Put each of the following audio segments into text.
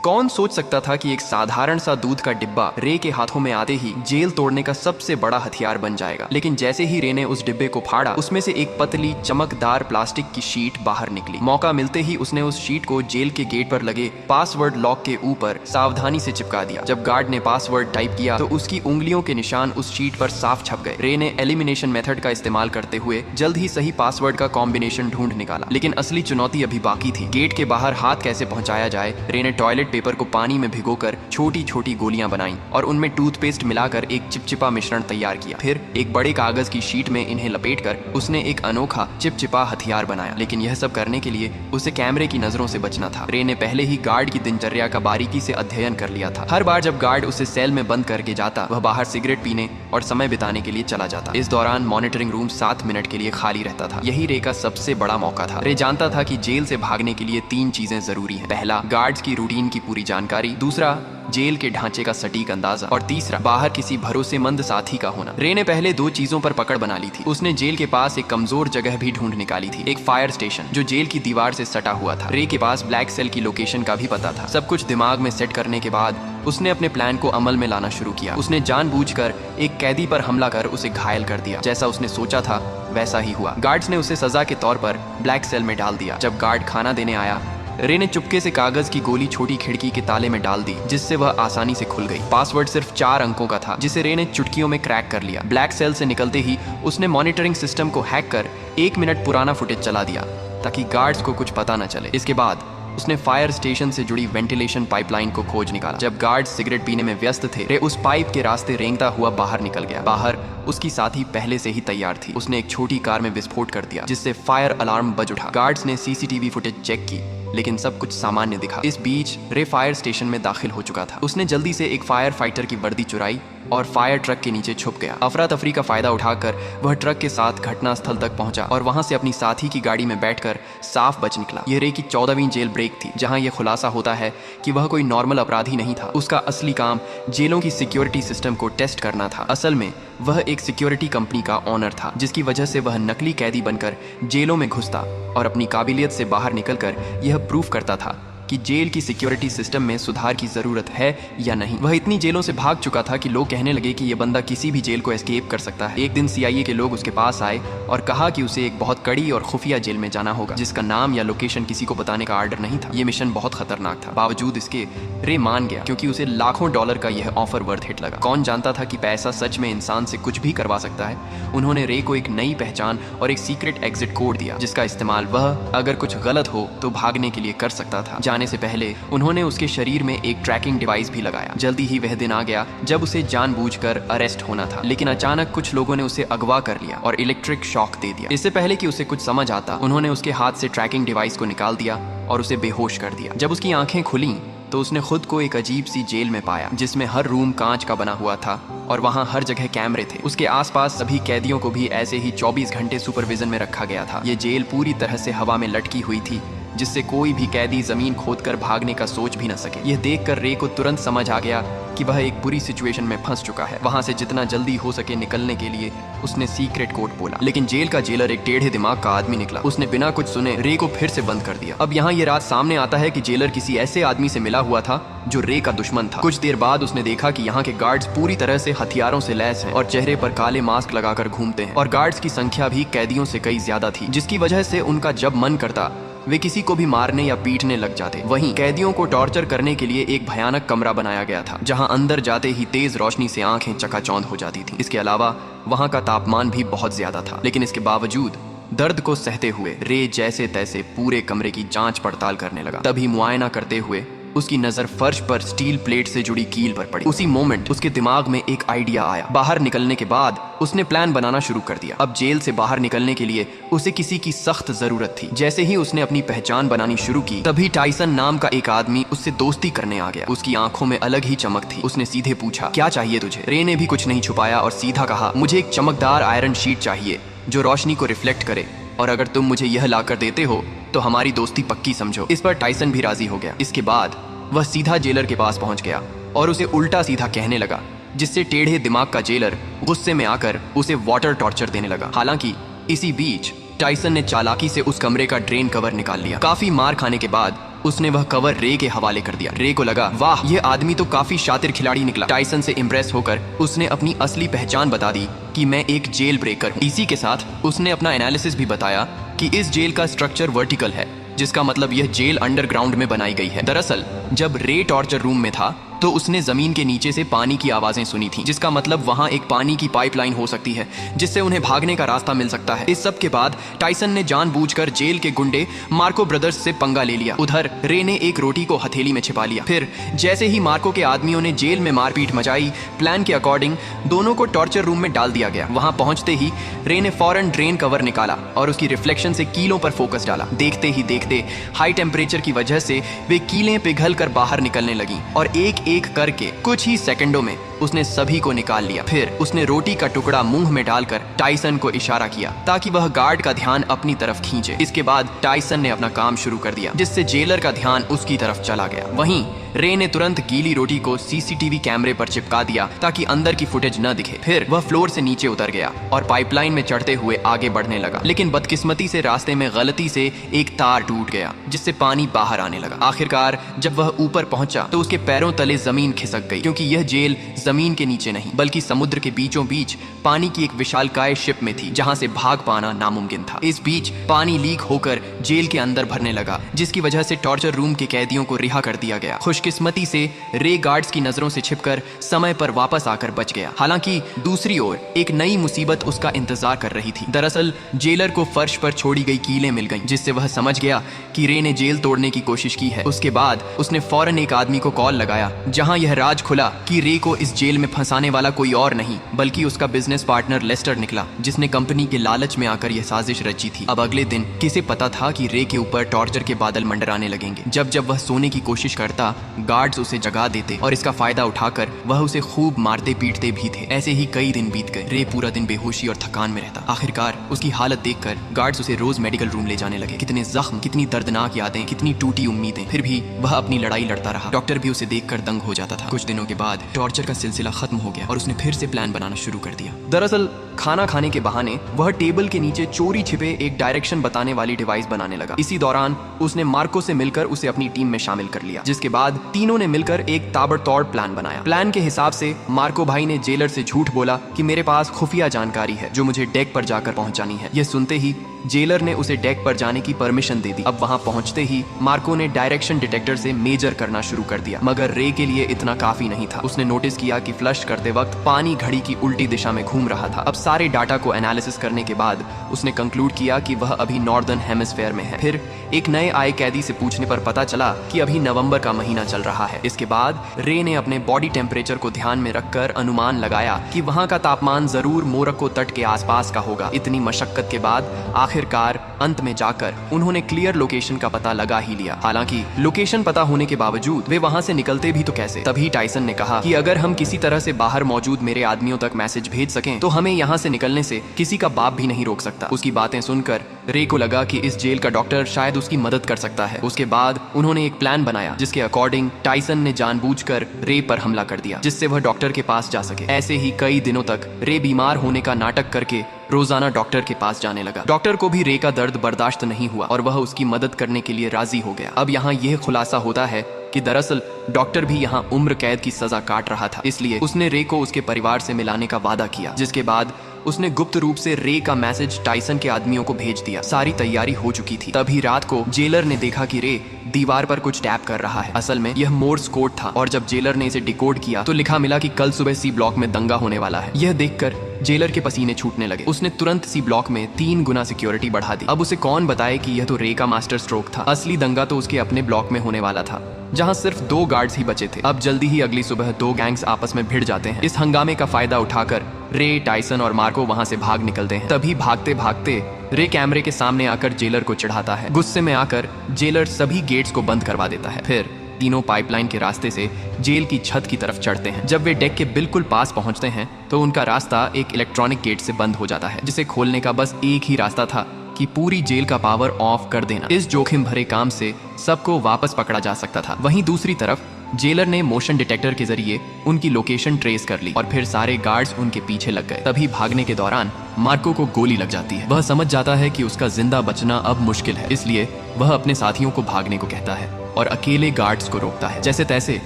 कौन सोच सकता था कि एक साधारण सा दूध का डिब्बा रे के हाथों में आते ही जेल तोड़ने का सबसे बड़ा हथियार बन जाएगा। लेकिन जैसे ही रे ने उस डिब्बे को फाड़ा, उसमें से एक पतली चमकदार प्लास्टिक की शीट बाहर निकली। मौका मिलते ही उसने उस शीट को जेल के गेट पर लगे पासवर्ड लॉक के ऊपर सावधानी से चिपका दिया। जब गार्ड ने पासवर्ड टाइप किया तो उसकी उंगलियों के निशान उस शीट पर साफ छप गए। रे ने एलिमिनेशन मेथड का इस्तेमाल करते हुए जल्द ही सही पासवर्ड का कॉम्बिनेशन ढूंढ निकाला। लेकिन असली चुनौती अभी बाकी थी। गेट के बाहर हाथ कैसे पहुंचाया जाए। रे ने टॉयलेट पेपर को पानी में भिगोकर छोटी छोटी गोलियां बनाई और उनमें टूथपेस्ट मिलाकर एक चिपचिपा मिश्रण तैयार किया। फिर एक बड़े कागज की शीट में इन्हें लपेटकर उसने एक अनोखा चिपचिपा हथियार बनाया। लेकिन यह सब करने के लिए उसे कैमरे की नजरों से बचना था। रे ने पहले ही गार्ड की दिनचर्या का बारीकी से अध्ययन कर लिया था। हर बार जब गार्ड उसे सेल में बंद करके जाता, वह बाहर सिगरेट पीने और समय बिताने के लिए चला जाता। इस दौरान मॉनिटरिंग रूम 7 मिनट के लिए खाली रहता था। यही रे का सबसे बड़ा मौका था। रे जानता था कि जेल से भागने के लिए 3 चीजें जरूरी हैं। पहला, गार्ड्स की रूटीन की पूरी जानकारी। दूसरा, जेल के ढांचे का सटीक अंदाजा। और तीसरा, बाहर किसी भरोसेमंद साथी का होना। रे ने पहले 2 चीजों पर पकड़ बना ली थी। उसने जेल के पास एक कमजोर जगह भी ढूंढ निकाली थी, एक फायर स्टेशन जो जेल की दीवार से सटा हुआ था। रे के पास ब्लैक सेल की लोकेशन का भी पता था। सब कुछ दिमाग में सेट करने के बाद उसने अपने प्लान को अमल में लाना शुरू किया। उसने जानबूझकर एक कैदी पर हमला कर उसे घायल कर दिया। जैसा उसने सोचा था वैसा ही हुआ। गार्ड्स ने उसे सजा के तौर पर ब्लैक सेल में डाल दिया। जब गार्ड खाना देने आया, रे ने चुपके से कागज की गोली छोटी खिड़की के ताले में डाल दी, जिससे वह आसानी से खुल गई। पासवर्ड सिर्फ 4 अंकों का था, जिसे रे ने चुटकियों में क्रैक कर लिया। ब्लैक सेल से निकलते ही उसने मॉनिटरिंग सिस्टम को हैक कर 1 मिनट पुराना फुटेज चला दिया ताकि गार्ड्स को कुछ पता न चले। इसके बाद उसने फायर स्टेशन से जुड़ी वेंटिलेशन पाइपलाइन को खोज निकाला। जब गार्ड्स सिगरेट पीने में व्यस्त थे, रे उस पाइप के रास्ते रेंगता हुआ बाहर निकल गया। बाहर उसकी साथी पहले से ही तैयार थी। उसने एक छोटी कार में विस्फोट कर दिया, जिससे फायर अलार्म बज उठा। गार्ड्स ने सीसीटीवी फुटेज चेक की, लेकिन सब कुछ सामान्य दिखा। इस बीच रे फायर स्टेशन में दाखिल हो चुका था। उसने जल्दी से एक फायर फाइटर की वर्दी चुराई और फायर ट्रक के नीचे छुप गया। अफरा तफरी का फायदा उठाकर वह ट्रक के साथ घटनास्थल तक पहुंचा और वहां से अपनी साथी की गाड़ी में बैठकर साफ बच निकला। यह रे की 14वीं जेल ब्रेक थी, जहां यह खुलासा होता है कि वह कोई नॉर्मल अपराधी नहीं था। उसका असली काम जेलों की सिक्योरिटी सिस्टम को टेस्ट करना था। असल में वह एक सिक्योरिटी कंपनी का ओनर था, जिसकी वजह से वह नकली कैदी बनकर जेलों में घुसता और अपनी काबिलियत से बाहर निकलकर यह प्रूफ करता था कि जेल की सिक्योरिटी सिस्टम में सुधार की जरूरत है या नहीं। वह इतनी जेलों से भाग चुका था कि लोग कहने लगे कि यह बंदा किसी भी जेल को एस्केप कर सकता है। एक दिन CIA के लोग उसके पास आए और कहा कि उसे एक बहुत कड़ी और खुफिया जेल में जाना होगा, जिसका नाम या लोकेशन किसी को बताने का आर्डर नहीं था। यह मिशन बहुत खतरनाक था। बावजूद इसके रे मान गया, क्योंकि उसे लाखों डॉलर का यह ऑफर वर्थ हिट लगा। कौन जानता था कि पैसा सच में इंसान से कुछ भी करवा सकता है। उन्होंने रे को एक नई पहचान और एक सीक्रेट एग्जिट कोड दिया, जिसका इस्तेमाल वह अगर कुछ गलत हो तो भागने के लिए कर सकता था। जाने से पहले उन्होंने उसके शरीर में एक ट्रैकिंग डिवाइस भी लगाया। जल्दी ही वह दिन आ गया जब उसे जानबूझकर अरेस्ट होना था, लेकिन अचानक कुछ लोगों ने उसे अगवा कर लिया और इलेक्ट्रिक शॉक दे दिया। इससे पहले कि उसे कुछ समझ आता, उन्होंने उसके हाथ से ट्रैकिंग डिवाइस को निकाल दिया और उसे बेहोश कर दिया। जब उसकी आंखें खुली तो उसने खुद को एक अजीब सी जेल में पाया, जिसमें हर रूम कांच का बना हुआ था और वहां हर जगह कैमरे थे। उसके आसपास सभी कैदियों को भी ऐसे ही 24 घंटे सुपरविजन में रखा गया था। ये जेल पूरी तरह से हवा में लटकी हुई थी, जिससे कोई भी कैदी जमीन खोदकर भागने का सोच भी न सके। यह देखकर रे को तुरंत समझ आ गया कि वह एक बुरी सिचुएशन में फंस चुका है। वहां से जितना जल्दी हो सके निकलने के लिए उसने सीक्रेट कोड बोला। लेकिन जेल का जेलर एक टेढ़े दिमाग का आदमी निकला। उसने बिना कुछ सुने रे को फिर से बंद कर दिया। अब यहाँ ये रात सामने आता है कि जेलर किसी ऐसे आदमी से मिला हुआ था जो रे का दुश्मन था। कुछ देर बाद उसने देखा कि यहाँ के गार्ड्स पूरी तरह से हथियारों से लैस हैं और चेहरे पर काले मास्क लगाकर घूमते हैं। और गार्ड्स की संख्या भी कैदियों से कई ज्यादा थी, जिसकी वजह से उनका जब मन करता वे किसी को भी मारने या पीटने लग जाते। वहीं कैदियों को टॉर्चर करने के लिए एक भयानक कमरा बनाया गया था, जहां अंदर जाते ही तेज रोशनी से आंखें चकाचौंध हो जाती थी। इसके अलावा वहां का तापमान भी बहुत ज्यादा था। लेकिन इसके बावजूद दर्द को सहते हुए रे जैसे तैसे पूरे कमरे की जांच पड़ताल करने लगा। तभी मुआयना करते हुए उसकी नजर फर्श पर स्टील प्लेट से जुड़ी कील पर पड़ी। उसी मोमेंट उसके दिमाग में एक आइडिया आया। बाहर निकलने के बाद उसने प्लान बनाना शुरू कर दिया। अब जेल से बाहर निकलने के लिए उसे किसी की सख्त जरूरत थी। जैसे ही उसने अपनी पहचान बनानी शुरू की, तभी टाइसन नाम का एक आदमी उससे दोस्ती करने आ गया। उसकी आंखों में अलग ही चमक थी। उसने सीधे पूछा, क्या चाहिए तुझे? रे ने भी कुछ नहीं छुपाया और सीधा कहा, मुझे एक चमकदार आयरन शीट चाहिए जो रोशनी को रिफ्लेक्ट करे, और अगर तुम मुझे यह लाकर देते हो तो हमारी दोस्ती पक्की समझो। इस पर टाइसन भी राजी हो गया। इसके बाद वह सीधा जेलर के पास पहुंच गया और उसे उल्टा सीधा कहने लगा, जिससे टेढ़े दिमाग का जेलर गुस्से में आकर उसे वाटर टॉर्चर देने लगा। हालांकि इसी बीच टाइसन ने चालाकी से उस कमरे का ड्रेन कवर निकाल लिया। काफी मार खाने के बाद उसने वह कवर रे के हवाले कर दिया। रे को लगा, वाह, यह आदमी तो काफी शातिर खिलाड़ी निकला। टाइसन से इम्प्रेस होकर उसने अपनी असली पहचान बता दी कि मैं एक जेल ब्रेकर हूँ। इसी के साथ उसने अपना एनालिसिस भी बताया कि इस जेल का स्ट्रक्चर वर्टिकल है, जिसका मतलब यह जेल अंडरग्राउंड में बनाई गई है। दरअसल जब रे टॉर्चर रूम में था तो उसने जमीन के नीचे से पानी की आवाजें सुनी थी, जिसका मतलब वहां एक पानी की पाइपलाइन हो सकती है जिससे उन्हें भागने का रास्ता मिल सकता है। इस सब के बाद टाइसन ने जानबूझकर जेल के गुंडे मार्को ब्रदर्स से पंगा ले लिया। उधर रे ने एक रोटी को हथेली में छिपा लिया। फिर जैसे ही मार्को के आदमियों ने जेल में मारपीट मचाई, प्लान के अकॉर्डिंग दोनों को टॉर्चर रूम में डाल दिया गया। वहां पहुंचते ही रे ने फौरन ड्रेन कवर निकाला और उसकी रिफ्लेक्शन से कीलों पर फोकस डाला। देखते ही देखते हाई टेम्परेचर की वजह से वे कीलें पिघल कर बाहर निकलने लगी और एक एक करके कुछ ही सेकंडों में उसने सभी को निकाल लिया। फिर उसने रोटी का टुकड़ा मुंह में डालकर टाइसन को इशारा किया ताकि वह गार्ड का ध्यान अपनी तरफ खींचे। इसके बाद टाइसन ने अपना काम शुरू कर दिया, जिससे जेलर का ध्यान उसकी तरफ चला गया। वहीं रे ने तुरंत गीली रोटी को सीसीटीवी कैमरे पर चिपका दिया ताकि अंदर की फुटेज न दिखे। फिर वह फ्लोर से नीचे उतर गया और पाइपलाइन में चढ़ते हुए आगे बढ़ने लगा, लेकिन बदकिस्मती से रास्ते में गलती से एक तार टूट गया जिससे पानी बाहर आने लगा। आखिरकार जब वह ऊपर पहुंचा तो उसके पैरों तले जमीन खिसक गई, क्योंकि यह जेल जमीन के नीचे नहीं बल्कि समुद्र के बीचों बीच पानी की एक विशालकाय शिप में थी, जहां से भाग पाना नामुमकिन था। इस बीच पानी लीक होकर जेल के अंदर भरने लगा, जिसकी वजह से टॉर्चर रूम के कैदियों को रिहा कर दिया गया। खुशकिस्मती से रे गार्ड्स की नजरों से छिपकर समय पर वापस आकर बच गया। हालांकि दूसरी ओर एक नई मुसीबत उसका इंतजार कर रही थी। दरअसल जेलर को फर्श पर छोड़ी गई कीलें मिल गईं, जिससे वह समझ गया कि रे ने जेल तोड़ने की कोशिश की है। उसके बाद उसने फौरन एक आदमी को कॉल लगाया, जहां यह राज खुला कि रे को इस जेल में फंसाने वाला कोई और नहीं बल्कि उसका बिजनेस पार्टनर लेस्टर निकला, जिसने कंपनी के लालच में आकर यह साजिश रची थी। अब अगले दिन किसे पता था कि रे के ऊपर टॉर्चर के बादल मंडराने लगेंगे। जब जब वह सोने की कोशिश करता, गार्ड्स उसे जगा देते और इसका फायदा उठाकर वह उसे खूब मारते पीटते भी थे। ऐसे ही कई दिन बीत गए। रे पूरा दिन बेहोशी और थकान में रहता। आखिरकार उसकी हालत देखकर गार्ड्स उसे रोज मेडिकल रूम ले जाने लगे। कितने जख्म, कितनी दर्दनाक यादें, कितनी टूटी उम्मीदें, फिर भी वह अपनी लड़ाई लड़ता रहा। डॉक्टर भी उसे देखकर दंग हो जाता था। कुछ दिनों के बाद टॉर्चर का सिलसिला खत्म हो गया और उसने फिर से प्लान बनाना शुरू कर दिया। दरअसल खाना खाने के बहाने वह टेबल के नीचे चोरी छिपे एक डायरेक्शन बताने वाली डिवाइस बनाने लगा। इसी दौरान उसने मार्को से मिलकर उसे अपनी टीम में शामिल कर लिया, जिसके बाद तीनों ने मिलकर एक ताबड़तोड़ प्लान बनाया। प्लान के हिसाब से मार्को भाई ने जेलर से झूठ बोला कि मेरे पास खुफिया जानकारी है जो मुझे डेक पर जाकर पहुंचानी है। यह सुनते ही जेलर ने उसे डेक पर जाने की परमिशन दे दी। अब वहां पहुंचते ही मार्को ने डायरेक्शन डिटेक्टर से मेजर करना शुरू कर दिया, मगर रे के लिए इतना काफी नहीं था। उसने नोटिस किया कि फ्लश करते वक्त पानी घड़ी की उल्टी दिशा में घूम रहा था। अब सारे डाटा को एनालिसिस करने के बाद उसने कंक्लूड किया कि वह अभी नॉर्दर्न हेमिस्फेयर में है। फिर एक नए आए कैदी से पूछने पर पता चला कि अभी नवंबर का महीना चल रहा है। इसके बाद रे ने अपने बॉडी टेम्परेचर को ध्यान में रखकर अनुमान लगाया कि वहां का तापमान जरूर मोरक्को तट के आसपास का होगा। इतनी मशक्कत के बाद आखिरकार अंत में जाकर उन्होंने क्लियर लोकेशन का पता लगा ही लिया। हालांकि लोकेशन पता होने के बावजूद वे वहां से निकलते भी तो कैसे? तभी टाइसन ने कहा कि अगर हम किसी तरह से बाहर मौजूद मेरे आदमियों तक मैसेज भेज सकें तो हमें यहाँ से निकलने से किसी का बाप भी नहीं रोक सकता। उसकी बातें सुनकर रे को लगा कि इस जेल का डॉक्टर शायद उसकी मदद कर सकता है। उसके बाद उन्होंने एक प्लान बनाया जिसके अकॉर्डिंग टाइसन ने जानबूझकर रे पर हमला कर दिया, जिससे वह डॉक्टर के पास जा सके। ऐसे ही कई दिनों तक रे बीमार होने का नाटक करके रोजाना डॉक्टर के पास जाने लगा। डॉक्टर को भी रे का दर्द बर्दाश्त नहीं हुआ और वह उसकी मदद करने के लिए राजी हो गया। अब यहाँ यह खुलासा होता है कि दरअसल डॉक्टर भी यहाँ उम्र कैद की सजा काट रहा था, इसलिए उसने रे को उसके परिवार से मिलाने का वादा किया, जिसके बाद उसने गुप्त रूप से रे का मैसेज टाइसन के आदमियों को भेज दिया। सारी तैयारी हो चुकी थी। तभी रात को जेलर ने देखा कि रे दीवार पर कुछ टैप कर रहा है। असल में यह मोर्स कोड था और जब जेलर ने इसे डिकोड किया तो लिखा मिला कि कल सुबह सी ब्लॉक में दंगा होने वाला है। यह देखकर जेलर के पसीने छूटने लगे। उसने तुरंत सी ब्लॉक में 3 गुना सिक्योरिटी बढ़ा दी। अब उसे कौन बताए कि यह तो रे का मास्टर स्ट्रोक था। असली दंगा तो उसके अपने ब्लॉक में होने वाला था, जहां सिर्फ 2 गार्ड्स ही बचे थे। अब जल्दी ही अगली सुबह 2 गैंग्स आपस में भिड़ जाते हैं। इस हंगामे का फायदा उठाकर रे, टाइसन और मार्को वहां से भाग निकलते हैं। तभी भागते भागते रे कैमरे के सामने आकर जेलर को चिढ़ाता है। गुस्से में आकर जेलर सभी गेट्स को बंद करवा देता है। फिर तीनों पाइपलाइन के रास्ते से जेल की छत की तरफ चढ़ते हैं। जब वे डेक के बिल्कुल पास पहुंचते हैं तो उनका रास्ता एक इलेक्ट्रॉनिक गेट से बंद हो जाता है, जिसे खोलने का बस एक ही रास्ता था कि पूरी जेल का पावर ऑफ कर देना। इस जोखिम भरे काम से सबको वापस पकड़ा जा सकता था। वहीं दूसरी तरफ जेलर ने मोशन डिटेक्टर के जरिए उनकी लोकेशन ट्रेस कर ली और फिर सारे गार्ड्स उनके पीछे लग गए। तभी भागने के दौरान मार्को को गोली लग जाती है। वह समझ जाता है कि उसका जिंदा बचना अब मुश्किल है, इसलिए वह अपने साथियों को भागने को कहता है। और अकेले गार्ड्स को रोकता है। जैसे तैसे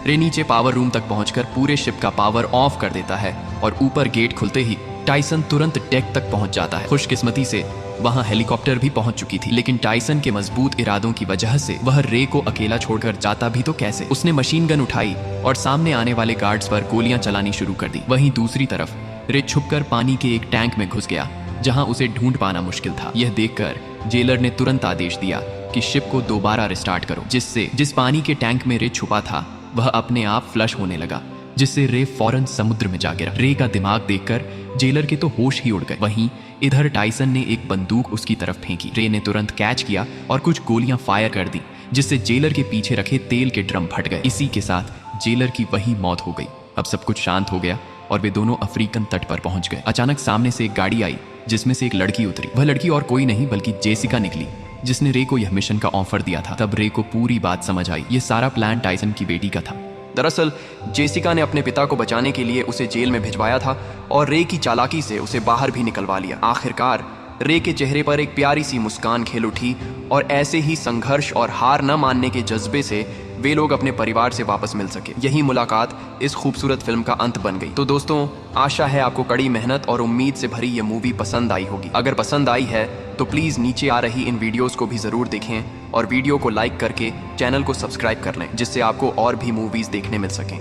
रे नीचे पावर रूम तक पहुंचकर पूरे शिप का पावर ऑफ कर देता है और ऊपर गेट खुलते ही टाइसन तुरंत डेक तक पहुंच जाता है। खुशकिस्मती से वहां हेलीकॉप्टर भी पहुंच चुकी थी, लेकिन टाइसन के मजबूत इरादों की वजह से वह रे को अकेला छोड़कर जाता भी तो कैसे। उसने मशीन गन उठाई और सामने आने वाले गार्ड्स पर गोलियां चलानी शुरू कर दी। वहीं दूसरी तरफ रे छुपकर पानी के एक टैंक में घुस गया जहां उसे ढूंढ पाना मुश्किल था। यह देखकर जेलर ने तुरंत आदेश दिया कि शिप को दोबारा रिस्टार्ट करो, जिससे जिस पानी के टैंक में रे छुपा था वह अपने आप फ्लश होने लगा, जिससे रे फौरन समुद्र में जा गिरा। रे का दिमाग देखकर जेलर के तो होश ही उड़ गए। वहीं इधर टाइसन ने एक बंदूक उसकी तरफ फेंकी। रे ने तुरंत कैच किया और कुछ गोलियां फायर कर दी, जिससे जेलर के पीछे रखे तेल के ड्रम फट गए। इसी के साथ जेलर की वही मौत हो गई। अब सब कुछ शांत हो गया और वे दोनों अफ्रीकन तट पर पहुंच गए। अचानक सामने से एक गाड़ी आई जिसमें से एक लड़की उतरी। वह लड़की और कोई नहीं बल्कि जेसिका निकली, जिसने रे को यह मिशन का ऑफर दिया था। तब रे को पूरी बात समझ आई। ये सारा प्लान टाइसन की बेटी का था। दरअसल जेसिका ने अपने पिता को बचाने के लिए उसे जेल में भिजवाया था और रे की चालाकी से उसे बाहर भी निकलवा लिया। आखिरकार रे के चेहरे पर एक प्यारी सी मुस्कान खेल उठी और ऐसे ही संघर्ष और हार न मानने के जज्बे से वे लोग अपने परिवार से वापस मिल सके। यही मुलाकात इस खूबसूरत फिल्म का अंत बन गई। तो दोस्तों, आशा है आपको कड़ी मेहनत और उम्मीद से भरी यह मूवी पसंद आई होगी। अगर पसंद आई है तो प्लीज़ नीचे आ रही इन वीडियोस को भी ज़रूर देखें और वीडियो को लाइक करके चैनल को सब्सक्राइब कर लें, जिससे आपको और भी मूवीज़ देखने मिल सकें।